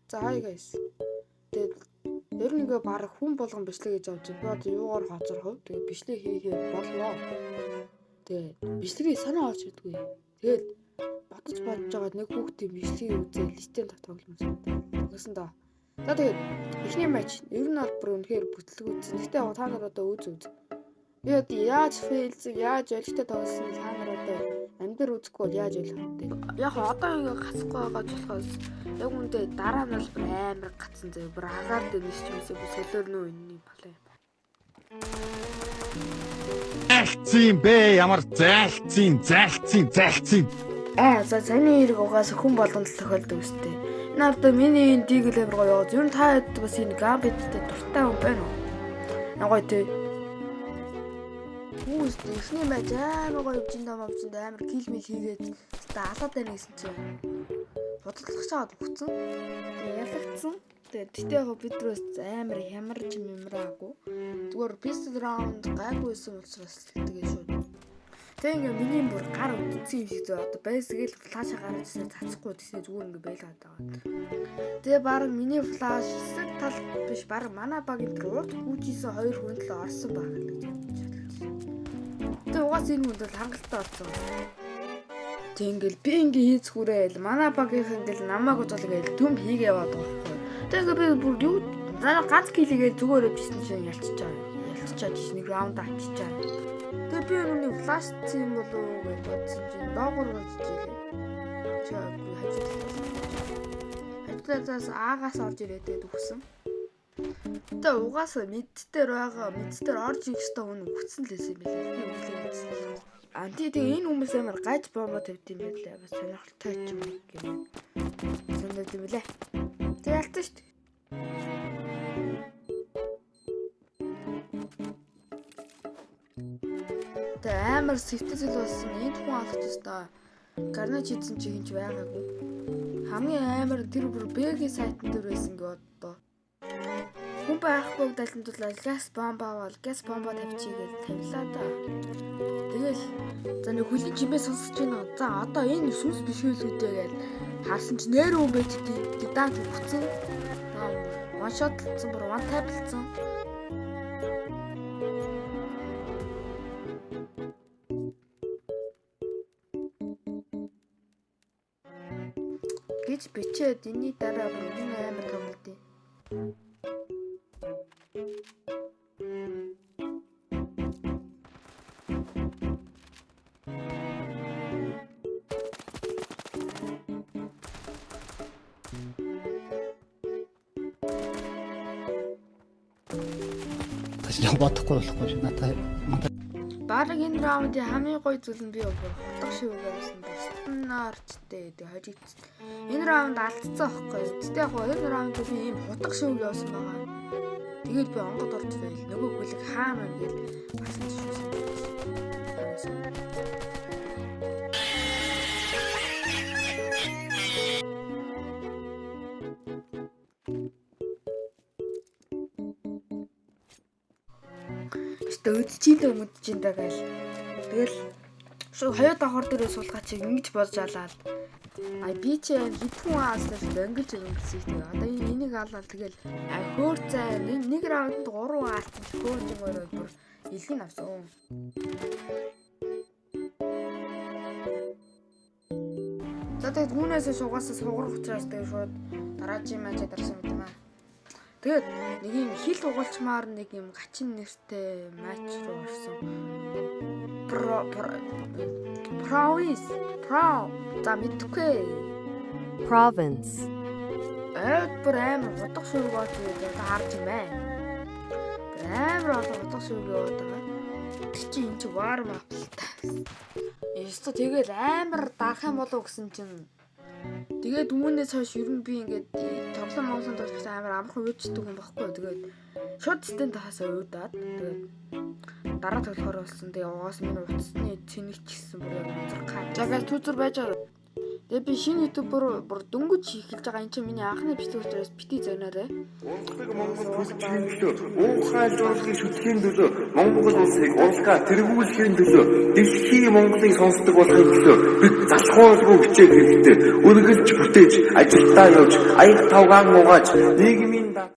За хай guys. Тэгээд ер нь ингээ баг хүн болгон бичлэг гэж авч байна. Би одоо юугаар хоцорхов. Тэгээд бичлэг хийхээр боллоо. Тэгээд бичлэгийг санаа олж идэггүй. Тэгээд бодож байгаа нэг хүүхдийн бичлэгийг үзээ листээр тоглоом санагдав. Тэгсэн доо. За тэгээд эхний матч ер нь бол бүр үнэхээр бүтлэг үзсэн. Гэхдээ та нар одоо үз. Би одоо яаж фейлзэг яаж олигтой тоглосон та нар одоо амдэр үзэхгүй бол яаж ойлгох вэ? Яг одоо ингээ гацхгүй байгаа ч болохоос яг үндэ дараа нь бол амар гацсан зөө бүр агаар дээр нисч юмсээ бүр солиорно үнний балаа юм. Зайлцсан бэ ямар зайлцсан. За саний хэрэг угаас хүн болгонд л тохиолдог үстэй. Энэ одоо миний энэ дигл амар гоё яваад. Ер нь та хэд бас энэ гамбиттэй дуртай хүн байна уу? Нагой тий. Хүүст ихний байж амар гоё явж амар килмил хийгээд алаад байна гэсэн чинь бодлох чаад өгцөн. Ялагдсан. Тэгээд яг бид рүүс амар хямарч мэмраагүй. Зүгээр pistol round гайгүйсэн учраас тэгээд шүү. Тэг ингээ миний бүр гар үтцсэн юм шиг зөө одоо байсгээл флаш гараад ирсэн цацхгүй тийсээ зүгээр ингээ байлгаад байгаа. Тэгээ баг миний флаш хэсэг тал биш баг манай багийн рууд хүүжийсэн 2 хүн л орсон баг л гэж бодлоо. Тэгээ угаас энэ хүнд бол хангалттай болсон. Тэг ингээл би ингээ хийцгүүрээл манай багийнх ингээл намайг уцаал ингээл төм хийгээ яваад байгаа. Тэгээ би бүр юу ганц килигээ зүгээр явжсэн чинь ялцчихаа тийш нэг раунд авчичаа. Тэгээ би нүний флаш цим болов уу гэж бодсон чинь доогуур болж ийлээ. Чаагүй хажуудлаас аагаас орж ирээд өгсөн. Тэгээ угаасаа мэдтээр орж ирэх ёстой хүн өгсөн л байсан юм билээ. Би өглөө. Тэгээ энэ хүмүүс амар гаж бомбо тавьд юм байлаа. Бас сонирхолтой ч юм гэмээр. Сонирхол юм билээ. Тэгээ ялцсан шүү дээ. Амар сэвтэзэл болсон. Энд хүн алах ёстой. Гарнаж хийсэн чи хинч байгаагүй. Хамгийн амар тэр бүр бэгийн сайтн дээр байсан гэ одоо. Хүн байхгүй далентуулаад газ бомба тавьчихъя гэж тавилаа да. Тэгэл за нэг хөлийн чимээ сонсож байна. За одоо энэ сүнс биш үлүүдээ гэж харсан чи нэр хүн байж даат өгцөн. One shot болсон бүр one tap болсон. Гэж бичээд энэний дараа бүр амар тоглолтын. Яг бодохгүй болохгүй шүү. Надад баг энэ раундын хамгийн гоё зүйл нь би бүр хотго шивгээ авсан бусднаарчтэй тэгээ хожигдсан. Энэ раунд алдцсан аахгүй. Тэгтээ яг энэ раунд би ийм хотго шивгээ авсан байгаа. Тэгээд би онгод орж байл нөгөө гүлэг хаана байна гэж басан шүүсэн. Өдчихтэй өмдөж энэ гайл. Тэгэл шууд хоёо давхар дээрээ суулгаа чи ингэж болж алаад. Би чи хитгүүн ааслаж өнгөж өнгөсөй тэгээ. Одоо энийг алаад тэгэл хөөр цай нэг раунд 3 аалцсан хөөрж өрөө бүр илгэн авсан. За тэгээд түүнээс шугасаа сугарах учраас тэгээ шууд дараагийн матч дарсан юм аа. Тэгээд нэг юм хил угалчмаар нэг юм гачин нэртэй матч руу орсон. За мэдхгүй. Province. Бүр амар утга шүүгөөд тэгээд харж юм байна. Амар утга шүүгөөд байгаа. Тэг чи энэ чи warm up л та. Яста тэгэл амар дарах юм болов гэсэн чинь тэгээд үүнээс хойш ер нь би ингээд тоглоом тоглож амар амархан үйддэг хүн байхгүй. Тэгээд шууд стенд тахасаа уудаад тэгээд дараа тоглохоор болсон. Тэгээ угаас минь утасны цэнэг ч гэсэн бүр яг унцрахаа. За гал түүзэр байж байгаа. Тэгээ би шинэ ютубер бүр дөнгөж эхэлж байгаа энэ чинь миний анхны бичлэг учраас бити зогноорой. Унтдаг Монгол хөгжлийн төлөө, уухай жуулгын шүтгэхийн төлөө, Монгол улсыг урлаа тэргүүлэхийн төлөө, дэлхийн Монголыг сонсдог болохын төлөө бид залхуургүй хичээх хэрэгтэй. Үргэлж бүтээж, ажилдаа явж, аяг тавгаан угааж, нийгмийн